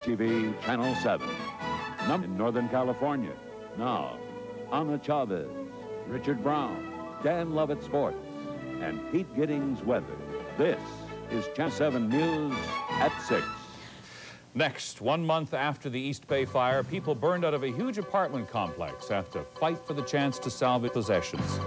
TV Channel 7. In Northern California. Now, Ana Chavez, Richard Brown, Dan Lovett Sports, and Pete Giddings Weather. This is Channel 7 News at 6. Next, 1 month after the East Bay fire, people burned out of a huge apartment complex have to fight for the chance to salvage possessions.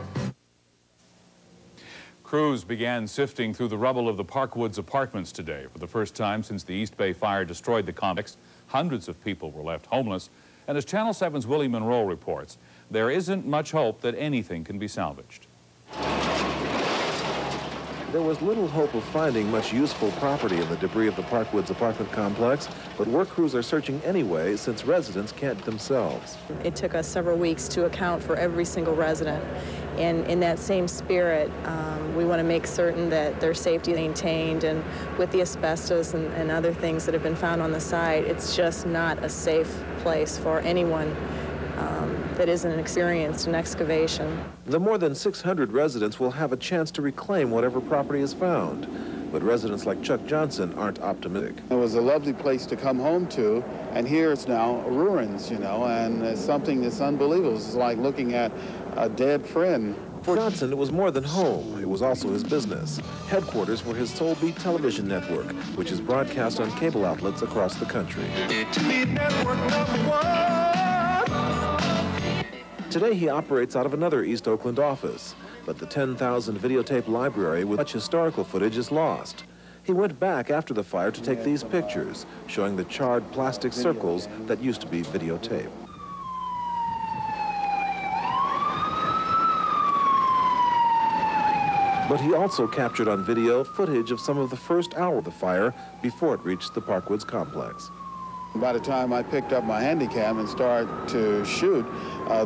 Crews began sifting through the rubble of the Parkwoods apartments today. For the first time since the East Bay fire destroyed the complex, hundreds of people were left homeless. And as Channel 7's Willie Monroe reports, there isn't much hope that anything can be salvaged. There was little hope of finding much useful property in the debris of the Parkwoods apartment complex, but work crews are searching anyway since residents can't themselves. It took us several weeks to account for every single resident. And in that same spirit, we want to make certain that their safety is maintained, and with the asbestos and other things that have been found on the site, it's just not a safe place for anyone that isn't experienced in excavation. The more than 600 residents will have a chance to reclaim whatever property is found. But residents like Chuck Johnson aren't optimistic. It was a lovely place to come home to, and here it's now ruins, you know, and it's something that's unbelievable. It's like looking at a dead friend. For Johnson, it was more than home. It was also his business, headquarters for his Soul Beat television network, which is broadcast on cable outlets across the country. Today, he operates out of another East Oakland office, but the 10,000 videotape library with much historical footage is lost. He went back after the fire to take these pictures, showing the charred plastic circles that used to be videotape. But he also captured on video footage of some of the first hour of the fire before it reached the Parkwoods complex. By the time I picked up my Handycam and started to shoot,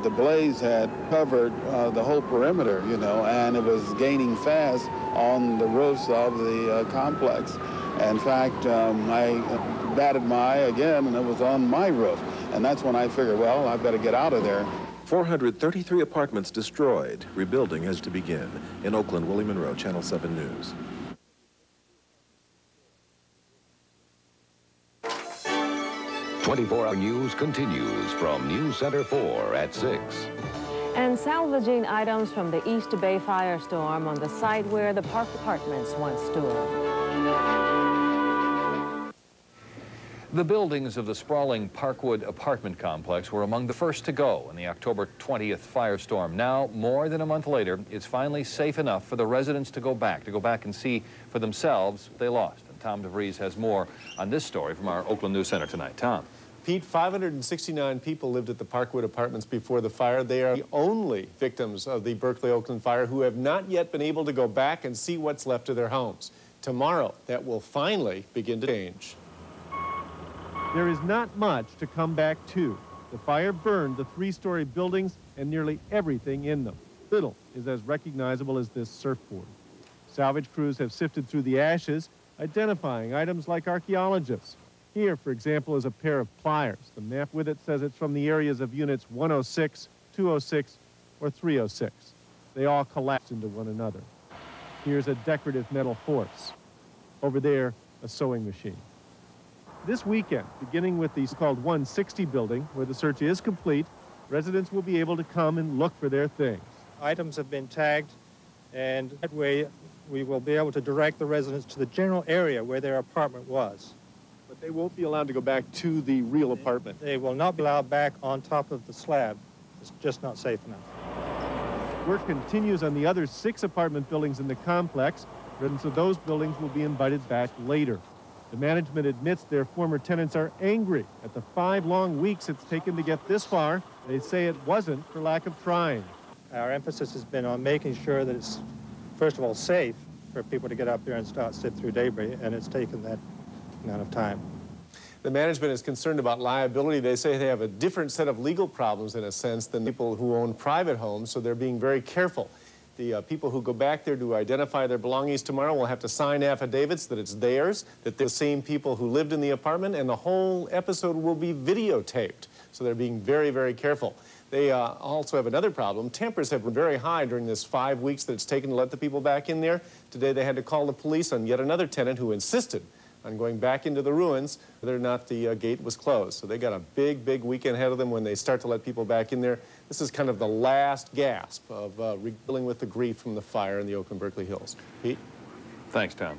the blaze had covered the whole perimeter, you know, and it was gaining fast on the roofs of the complex. In fact, I batted my eye again, and it was on my roof. And that's when I figured, well, I better get out of there. 433 apartments destroyed. Rebuilding has to begin. In Oakland, Willie Monroe, Channel 7 News. '24 Hour News continues from News Center 4 at 6. And salvaging items from the East Bay Firestorm on the site where the Park Apartments once stood. The buildings of the sprawling Parkwood apartment complex were among the first to go in the October 20th firestorm. Now, more than a month later, it's finally safe enough for the residents to go back and see for themselves what they lost. And Tom DeVries has more on this story from our Oakland News Center tonight. Tom. Pete, 569 people lived at the Parkwood apartments before the fire. They are the only victims of the Berkeley, Oakland fire who have not yet been able to go back and see what's left of their homes. Tomorrow, that will finally begin to change. There is not much to come back to. The fire burned the three-story buildings and nearly everything in them. Little is as recognizable as this surfboard. Salvage crews have sifted through the ashes, identifying items like archaeologists. Here, for example, is a pair of pliers. The map with it says it's from the areas of units 106, 206, or 306. They all collapsed into one another. Here's a decorative metal horse. Over there, a sewing machine. This weekend, beginning with the so-called 160 building, where the search is complete, residents will be able to come and look for their things. Items have been tagged, and that way we will be able to direct the residents to the general area where their apartment was. But they won't be allowed to go back to the real apartment. They will not be allowed back on top of the slab. It's just not safe enough. Work continues on the other 6 apartment buildings in the complex. Residents of those buildings will be invited back later. The management admits their former tenants are angry at the 5 long weeks it's taken to get this far. They say it wasn't for lack of trying. Our emphasis has been on making sure that it's, first of all, safe for people to get up there and start sift through debris, and it's taken that amount of time. The management is concerned about liability. They say they have a different set of legal problems, in a sense, than people who own private homes, so they're being very careful. The people who go back there to identify their belongings tomorrow will have to sign affidavits that it's theirs, that they're the same people who lived in the apartment, and the whole episode will be videotaped. So they're being very, very careful. They also have another problem. Tempers have been very high during this 5 weeks that it's taken to let the people back in there. Today they had to call the police on yet another tenant who insisted on going back into the ruins, whether or not the gate was closed. So they got a big, big weekend ahead of them when they start to let people back in there. This is kind of the last gasp of dealing with the grief from the fire in the Oakland Berkeley Hills. Pete? Thanks, Tom.